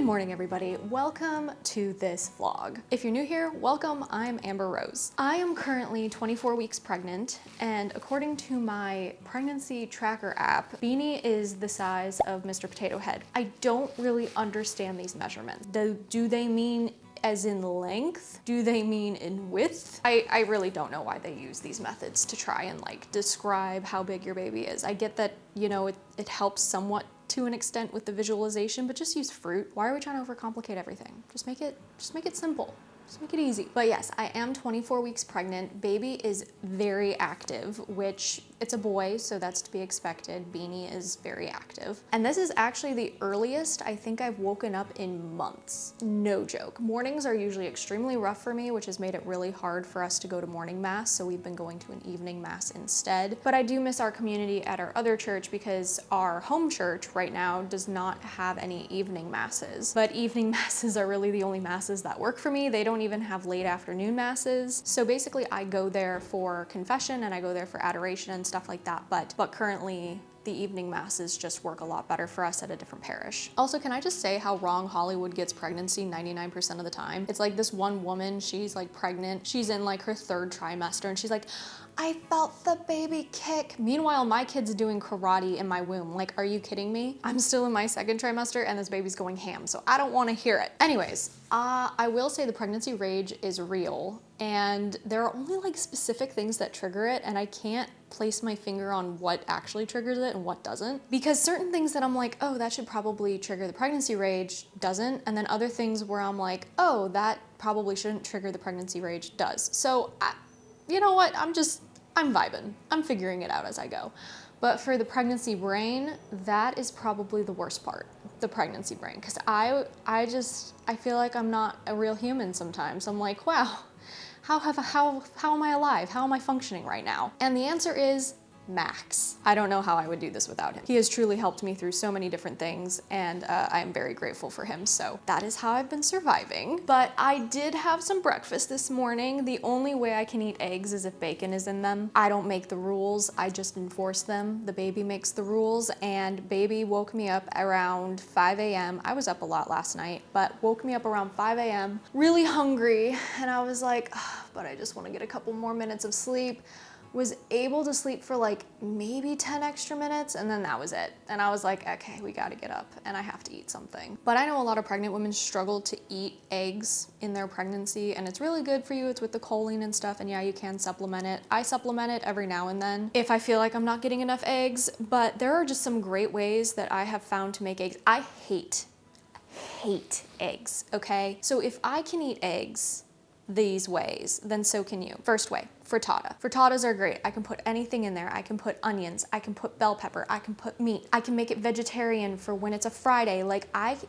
Good morning, everybody. Welcome to this vlog. If you're new here, welcome. I'm Amber Rose. I am currently 24 weeks pregnant, and according to my pregnancy tracker app, Beanie is the size of Mr. Potato Head. I don't really understand these measurements. Do they mean as in length? Do they mean in width? I really don't know why they use these methods to try and like describe how big your baby is. I get that, you know, it helps somewhat to an extent with the visualization, but just use fruit. Why are we trying to overcomplicate everything? Just make it simple. Just make it easy. But yes, I am 24 weeks pregnant. Baby is very active, which it's a boy, so that's to be expected. Beanie is very active. And this is actually the earliest I think I've woken up in months. No joke. Mornings are usually extremely rough for me, which has made it really hard for us to go to morning mass, so we've been going to an evening mass instead. But I do miss our community at our other church because our home church right now does not have any evening masses. But evening masses are really the only masses that work for me. They don't even have late afternoon masses. So basically I go there for confession and I go there for adoration and stuff like that. But currently the evening masses just work a lot better for us at a different parish. Also, can I just say how wrong Hollywood gets pregnancy 99% of the time? It's like this one woman, she's like pregnant. She's in like her 3rd trimester and she's like, I felt the baby kick. Meanwhile, my kid's doing karate in my womb. Like, are you kidding me? I'm still in my 2nd trimester and this baby's going ham, so I don't want to hear it. Anyways, I will say the pregnancy rage is real, and there are only like specific things that trigger it, and I can't place my finger on what actually triggers it and what doesn't. Because certain things that I'm like, oh, that should probably trigger the pregnancy rage doesn't, and then other things where I'm like, oh, that probably shouldn't trigger the pregnancy rage does. So you know what, I'm vibing. I'm figuring it out as I go. But for the pregnancy brain, that is probably the worst part, the pregnancy brain. Because I feel like I'm not a real human sometimes. I'm like, wow, how am I alive? How am I functioning right now? And the answer is Max. I don't know how I would do this without him. He has truly helped me through so many different things, and I am very grateful for him. So that is how I've been surviving. But I did have some breakfast this morning. The only way I can eat eggs is if bacon is in them. I don't make the rules, I just enforce them. The baby makes the rules, and baby woke me up around 5 a.m. I was up a lot last night, but woke me up around 5 a.m. really hungry, and I was like, oh, but I just want to get a couple more minutes of sleep. Was able to sleep for like maybe 10 extra minutes, and then that was it. And I was like, okay, we gotta get up and I have to eat something. But I know a lot of pregnant women struggle to eat eggs in their pregnancy, and it's really good for you. It's with the choline and stuff, and yeah, you can supplement it. I supplement it every now and then if I feel like I'm not getting enough eggs, but there are just some great ways that I have found to make eggs. I hate eggs, okay? So if I can eat eggs these ways, then so can you. First way, frittata. Frittatas are great. I can put anything in there. I can put onions, I can put bell pepper, I can put meat. I can make it vegetarian for when it's a Friday. Like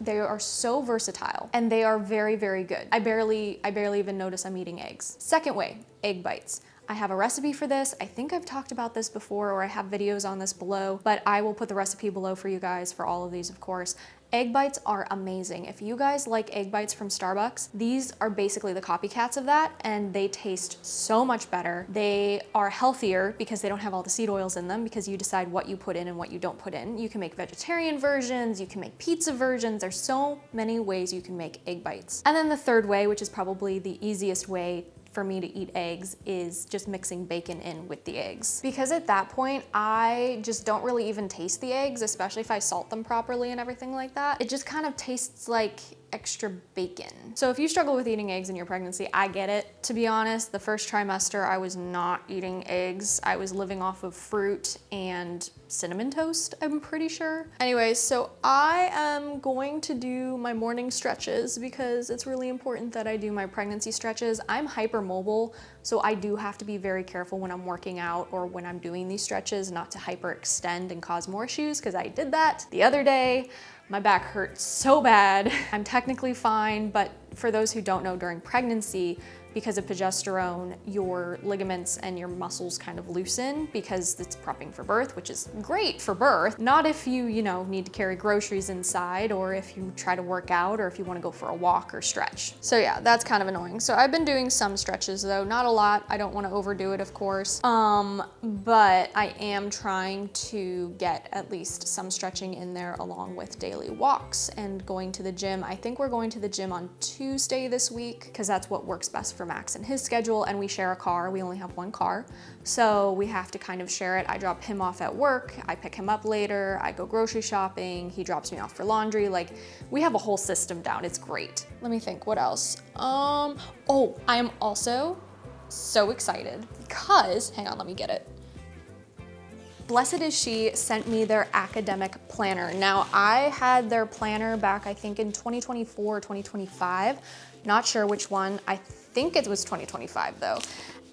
they are so versatile, and they are very, very good. I barely even notice I'm eating eggs. Second way, egg bites. I have a recipe for this. I think I've talked about this before, or I have videos on this below, but I will put the recipe below for you guys for all of these, of course. Egg bites are amazing. If you guys like egg bites from Starbucks, these are basically the copycats of that, and they taste so much better. They are healthier because they don't have all the seed oils in them, because you decide what you put in and what you don't put in. You can make vegetarian versions, you can make pizza versions. There's so many ways you can make egg bites. And then the third way, which is probably the easiest way for me to eat eggs, is just mixing bacon in with the eggs. Because at that point, I just don't really even taste the eggs, especially if I salt them properly and everything like that. It just kind of tastes like extra bacon. So if you struggle with eating eggs in your pregnancy, I get it. To be honest, the 1st trimester, I was not eating eggs. I was living off of fruit and cinnamon toast, I'm pretty sure. Anyways, so I am going to do my morning stretches because it's really important that I do my pregnancy stretches. I'm hypermobile, so I do have to be very careful when I'm working out or when I'm doing these stretches not to hyperextend and cause more issues, because I did that the other day. My back hurt so bad. I'm technically fine, but for those who don't know, during pregnancy, because of progesterone, your ligaments and your muscles kind of loosen because it's prepping for birth, which is great for birth. Not if you need to carry groceries inside, or if you try to work out, or if you want to go for a walk or stretch. So yeah, that's kind of annoying. So I've been doing some stretches though, not a lot. I don't want to overdo it, of course. But I am trying to get at least some stretching in there along with daily walks and going to the gym. I think we're going to the gym on Tuesday this week because that's what works best for Max and his schedule, and we share a car. We only have one car, so we have to kind of share it. I drop him off at work, I pick him up later, I go grocery shopping, he drops me off for laundry. Like, we have a whole system down. It's great. Let me think, what else? Oh, I am also so excited because, hang on, let me get it. Blessed Is She sent me their academic planner. Now, I had their planner back, I think in 2024 or 2025. Not sure which one. I think it was 2025 though.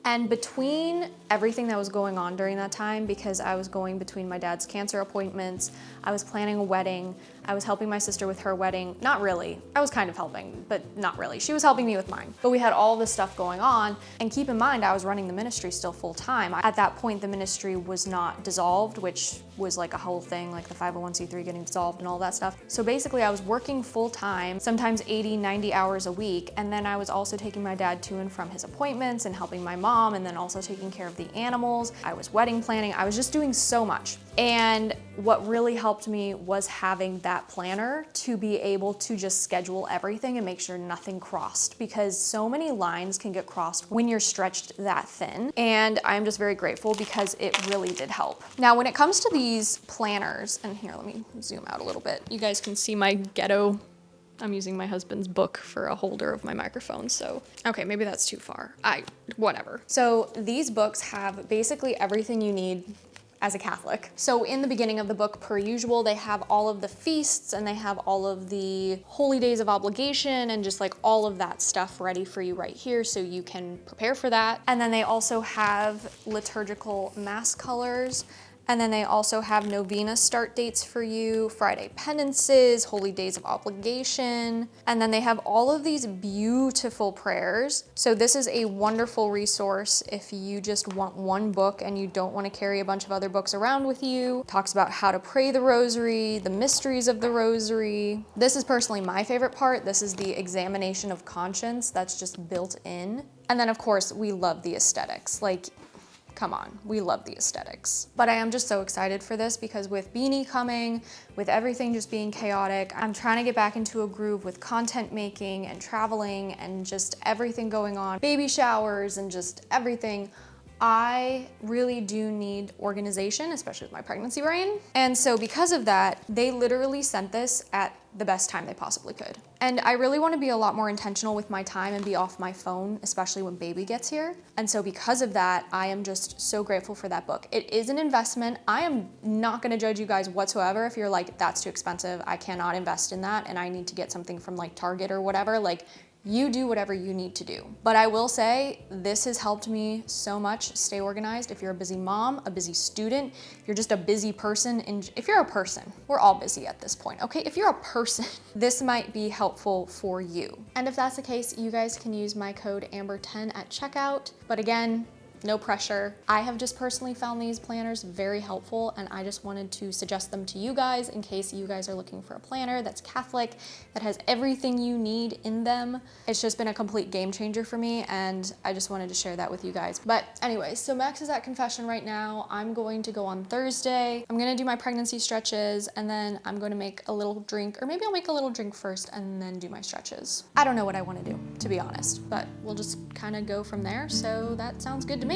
And between everything that was going on during that time, because I was going between my dad's cancer appointments, I was planning a wedding, I was helping my sister with her wedding. Not really. I was kind of helping, but not really. She was helping me with mine. But we had all this stuff going on. And keep in mind, I was running the ministry still full time. At that point, the ministry was not dissolved, which was like a whole thing, like the 501c3 getting dissolved and all that stuff. So basically I was working full time, sometimes 80, 90 hours a week. And then I was also taking my dad to and from his appointments and helping my mom, and then also taking care of the animals. I was wedding planning. I was just doing so much. And what really helped me was having that planner to be able to just schedule everything and make sure nothing crossed, because so many lines can get crossed when you're stretched that thin. And I'm just very grateful because it really did help. Now, when it comes to these planners, and here, let me zoom out a little bit. You guys can see my ghetto. I'm using my husband's book for a holder of my microphone, so. Okay, maybe that's too far. Whatever. So these books have basically everything you need as a Catholic. So in the beginning of the book, per usual, they have all of the feasts and they have all of the holy days of obligation and just like all of that stuff ready for you right here so you can prepare for that. And then they also have liturgical mass colors. And then they also have novena start dates for you, Friday penances, holy days of obligation. And then they have all of these beautiful prayers. So this is a wonderful resource if you just want one book and you don't want to carry a bunch of other books around with you. It talks about how to pray the rosary, the mysteries of the rosary. This is personally my favorite part. This is the examination of conscience that's just built in. And then of course, we love the aesthetics. Like, come on, we love the aesthetics. But I am just so excited for this because with Beanie coming, with everything just being chaotic, I'm trying to get back into a groove with content making and traveling and just everything going on, baby showers and just everything. I really do need organization, especially with my pregnancy brain. And so because of that, they literally sent this at the best time they possibly could. And I really want to be a lot more intentional with my time and be off my phone, especially when baby gets here. And so because of that, I am just so grateful for that book. It is an investment. I am not going to judge you guys whatsoever if you're like, that's too expensive, I cannot invest in that, and I need to get something from like Target or whatever. Like, you do whatever you need to do. But I will say, this has helped me so much stay organized. If you're a busy mom, a busy student, if you're just a busy person, and if you're a person, we're all busy at this point, okay? If you're a person, this might be helpful for you. And if that's the case, you guys can use my code AMBER10 at checkout. But again, no pressure. I have just personally found these planners very helpful, and I just wanted to suggest them to you guys in case you guys are looking for a planner that's Catholic, that has everything you need in them. It's just been a complete game changer for me, and I just wanted to share that with you guys. But anyway, so Max is at confession right now. I'm going to go on Thursday. I'm gonna do my pregnancy stretches, and then I'm going to make a little drink, or maybe I'll make a little drink first and then do my stretches. I don't know what I want to do, to be honest, but we'll just kind of go from there. So that sounds good to me.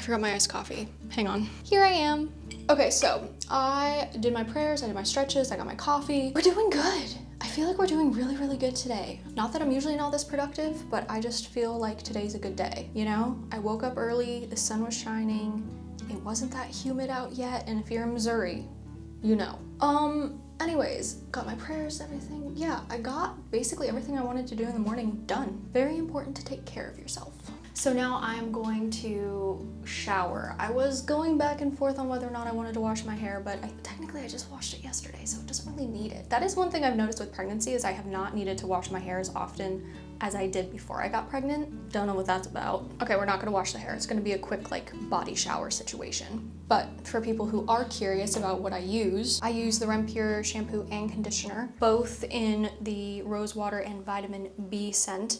forgot my iced coffee. Hang on. Here I am. Okay, so I did my prayers, I did my stretches, I got my coffee. We're doing good. I feel like we're doing really, really good today. Not that I'm usually not this productive, but I just feel like today's a good day, you know? I woke up early, the sun was shining, it wasn't that humid out yet, and if you're in Missouri, you know. Anyways, got my prayers, everything. Yeah, I got basically everything I wanted to do in the morning done. Very important to take care of yourself. So now I'm going to shower. I was going back and forth on whether or not I wanted to wash my hair, but technically I just washed it yesterday, so it doesn't really need it. That is one thing I've noticed with pregnancy is I have not needed to wash my hair as often as I did before I got pregnant. Don't know what that's about. Okay, we're not gonna wash the hair. It's gonna be a quick like body shower situation. But for people who are curious about what I use the Rem Pure shampoo and conditioner, both in the rose water and vitamin B scent.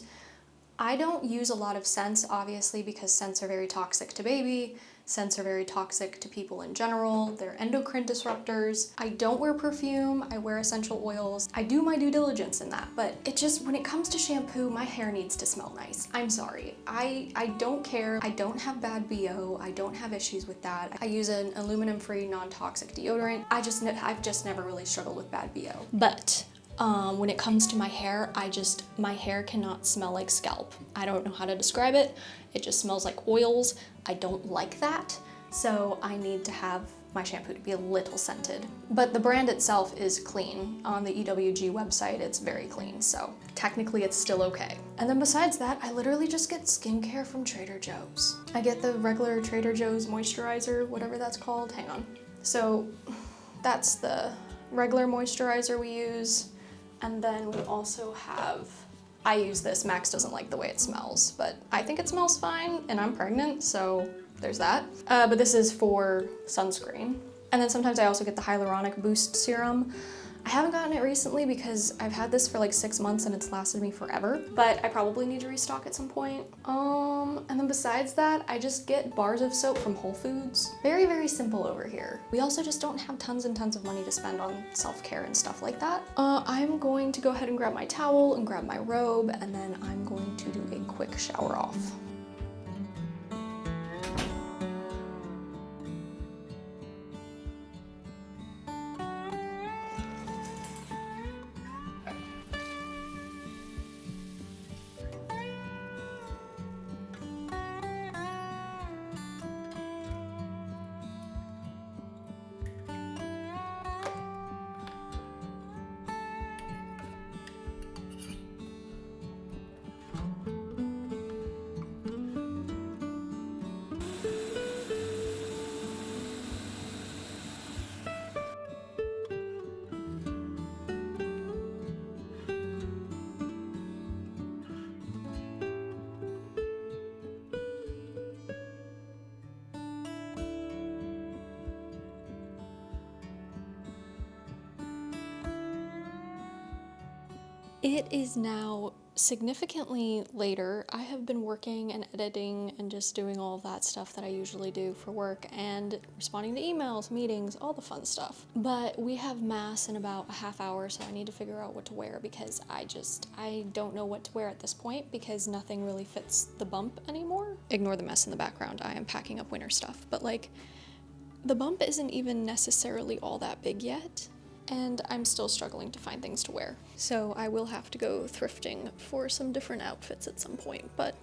I don't use a lot of scents, obviously, because scents are very toxic to baby. Scents are very toxic to people in general. They're endocrine disruptors. I don't wear perfume. I wear essential oils. I do my due diligence in that, but it just, when it comes to shampoo, my hair needs to smell nice. I'm sorry. I don't care. I don't have bad BO. I don't have issues with that. I use an aluminum-free, non-toxic deodorant. I've just never really struggled with bad BO. But when it comes to my hair, my hair cannot smell like scalp. I don't know how to describe it. It just smells like oils. I don't like that. So I need to have my shampoo to be a little scented. But the brand itself is clean. On the EWG website, it's very clean. So technically it's still okay. And then besides that, I literally just get skincare from Trader Joe's. I get the regular Trader Joe's moisturizer, whatever that's called. Hang on. So that's the regular moisturizer we use. And then we also have, I use this, Max doesn't like the way it smells, but I think it smells fine and I'm pregnant, so there's that. But this is for sunscreen. And then sometimes I also get the hyaluronic boost serum. I haven't gotten it recently because I've had this for like 6 months and it's lasted me forever, but I probably need to restock at some point. And then besides that, I just get bars of soap from Whole Foods. Very, very simple over here. We also just don't have tons and tons of money to spend on self-care and stuff like that. I'm going to go ahead and grab my towel and grab my robe, and then I'm going to do a quick shower off. It is now significantly later. I have been working and editing and just doing all of that stuff that I usually do for work and responding to emails, meetings, all the fun stuff. But we have mass in about a half hour, so I need to figure out what to wear because I don't know what to wear at this point because nothing really fits the bump anymore. Ignore the mess in the background. I am packing up winter stuff, but like the bump isn't even necessarily all that big yet. And I'm still struggling to find things to wear. So I will have to go thrifting for some different outfits at some point. But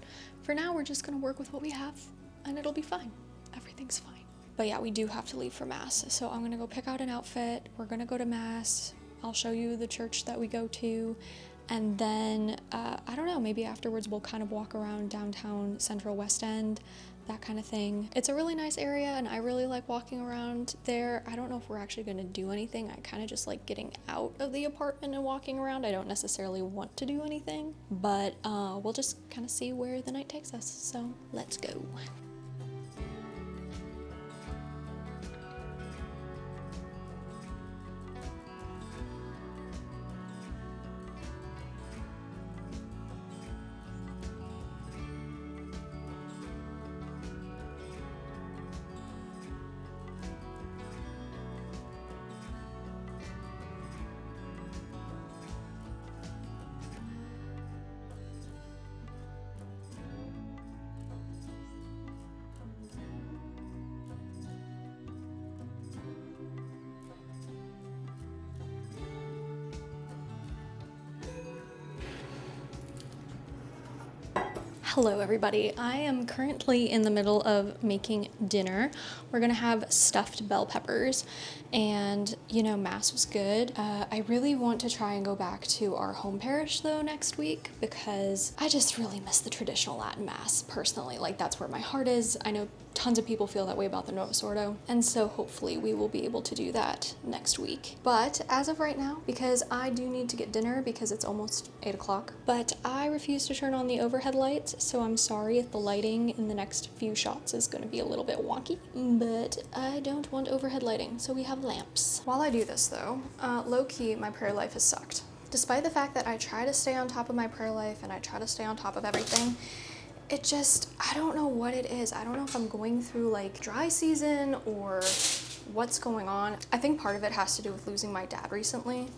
for now, we're just gonna work with what we have and it'll be fine. Everything's fine. But yeah, we do have to leave for mass. So I'm gonna go pick out an outfit. We're gonna go to mass. I'll show you the church that we go to. And then, I don't know, maybe afterwards we'll kind of walk around downtown Central West End, that kind of thing. It's a really nice area and I really like walking around there. I don't know if we're actually gonna do anything. I kind of just like getting out of the apartment and walking around. I don't necessarily want to do anything, but we'll just kind of see where the night takes us. So let's go. Hello everybody, I am currently in the middle of making dinner. We're gonna have stuffed bell peppers and mass was good. I really want to try and go back to our home parish though next week because I just really miss the traditional Latin mass personally. Like that's where my heart is. I know tons of people feel that way about the Novus Ordo, and so hopefully we will be able to do that next week. But as of right now, because I do need to get dinner because it's almost 8 o'clock, but I refuse to turn on the overhead lights, so I'm sorry if the lighting in the next few shots is going to be a little bit wonky, but I don't want overhead lighting, so we have lamps. While I do this though, low-key, my prayer life has sucked. Despite the fact that I try to stay on top of my prayer life and I try to stay on top of everything, I don't know what it is. I don't know if I'm going through like dry season or what's going on. I think part of it has to do with losing my dad recently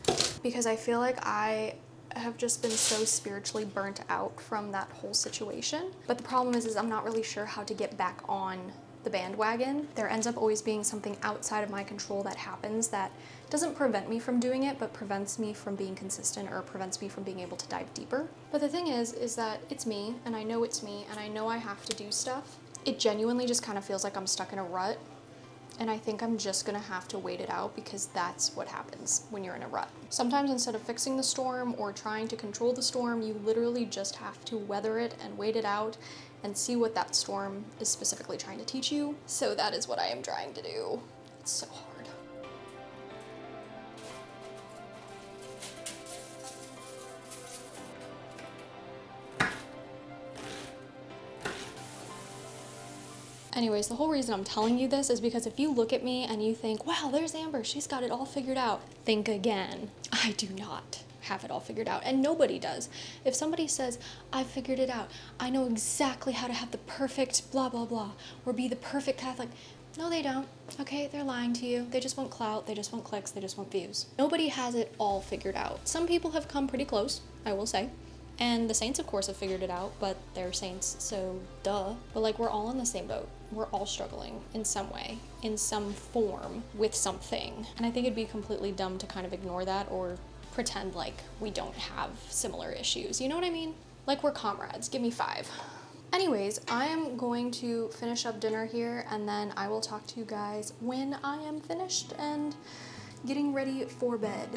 because I feel like I have just been so spiritually burnt out from that whole situation. But the problem is I'm not really sure how to get back on the bandwagon. There ends up always being something outside of my control that happens that doesn't prevent me from doing it, but prevents me from being consistent or prevents me from being able to dive deeper. But the thing is that it's me, and I know it's me, and I know I have to do stuff. It genuinely just kind of feels like I'm stuck in a rut, and I think I'm just gonna have to wait it out because that's what happens when you're in a rut. Sometimes instead of fixing the storm or trying to control the storm, you literally just have to weather it and wait it out and see what that storm is specifically trying to teach you. So that is what I am trying to do. It's so hard. Anyways, the whole reason I'm telling you this is because if you look at me and you think, wow, there's Amber, she's got it all figured out, think again. I do not have it all figured out, and nobody does. If somebody says, I figured it out, I know exactly how to have the perfect blah, blah, blah, or be the perfect Catholic, no, they don't. Okay, they're lying to you. They just want clout, they just want clicks, they just want views. Nobody has it all figured out. Some people have come pretty close, I will say. And the saints, of course, have figured it out, but they're saints, so duh. But like, we're all in the same boat. We're all struggling in some way, in some form, with something. And I think it'd be completely dumb to kind of ignore that or pretend like we don't have similar issues. You know what I mean? Like we're comrades. Give me 5. Anyways, I am going to finish up dinner here, and then I will talk to you guys when I am finished and getting ready for bed.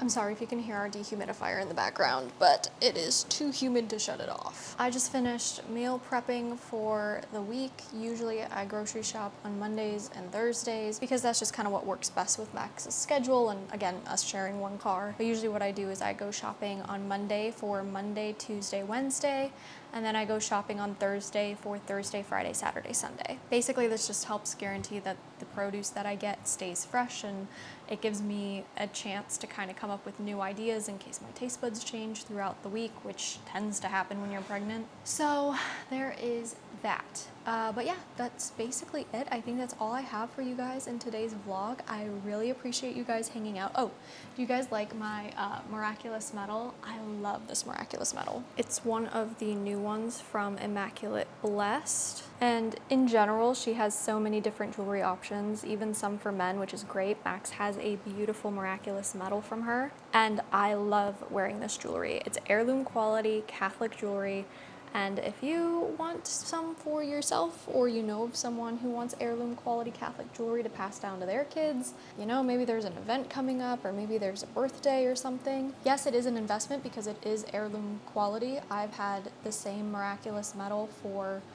I'm sorry if you can hear our dehumidifier in the background, but it is too humid to shut it off. I just finished meal prepping for the week. Usually I grocery shop on Mondays and Thursdays because that's just kind of what works best with Max's schedule and again, us sharing one car. But usually what I do is I go shopping on Monday for Monday, Tuesday, Wednesday, and then I go shopping on Thursday for Thursday, Friday, Saturday, Sunday. Basically, this just helps guarantee that the produce that I get stays fresh, and it gives me a chance to kind of come up with new ideas in case my taste buds change throughout the week, which tends to happen when you're pregnant. So there is that. But yeah, that's basically it. I think that's all I have for you guys in today's vlog. I really appreciate you guys hanging out. Oh, do you guys like my miraculous medal? I love this miraculous medal. It's one of the new ones from Immaculate Blessed. And in general, she has so many different jewelry options, even some for men, which is great. Max has a beautiful miraculous medal from her, and I love wearing this jewelry. It's heirloom quality Catholic jewelry. And if you want some for yourself, or you know of someone who wants heirloom quality Catholic jewelry to pass down to their kids, maybe there's an event coming up, or maybe there's a birthday or something. Yes, it is an investment because it is heirloom quality. I've had the same miraculous medal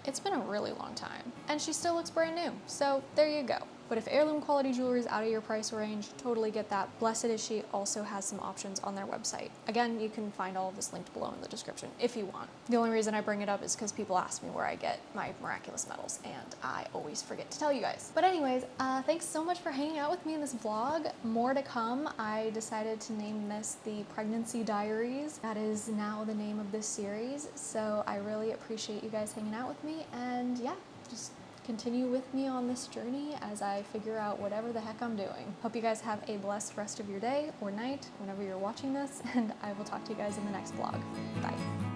it's been a really long time, and she still looks brand new. So there you go. But if heirloom quality jewelry is out of your price range, totally get that. Blessed Is She also has some options on their website. Again, you can find all of this linked below in the description if you want. The only reason I bring it up is because people ask me where I get my miraculous medals, and I always forget to tell you guys. But anyways, thanks so much for hanging out with me in this vlog. More to come. I decided to name this the Pregnancy Diaries. That is now the name of this series. So I really appreciate you guys hanging out with me, and yeah, just continue with me on this journey as I figure out whatever the heck I'm doing. Hope you guys have a blessed rest of your day or night whenever you're watching this, and I will talk to you guys in the next vlog. Bye.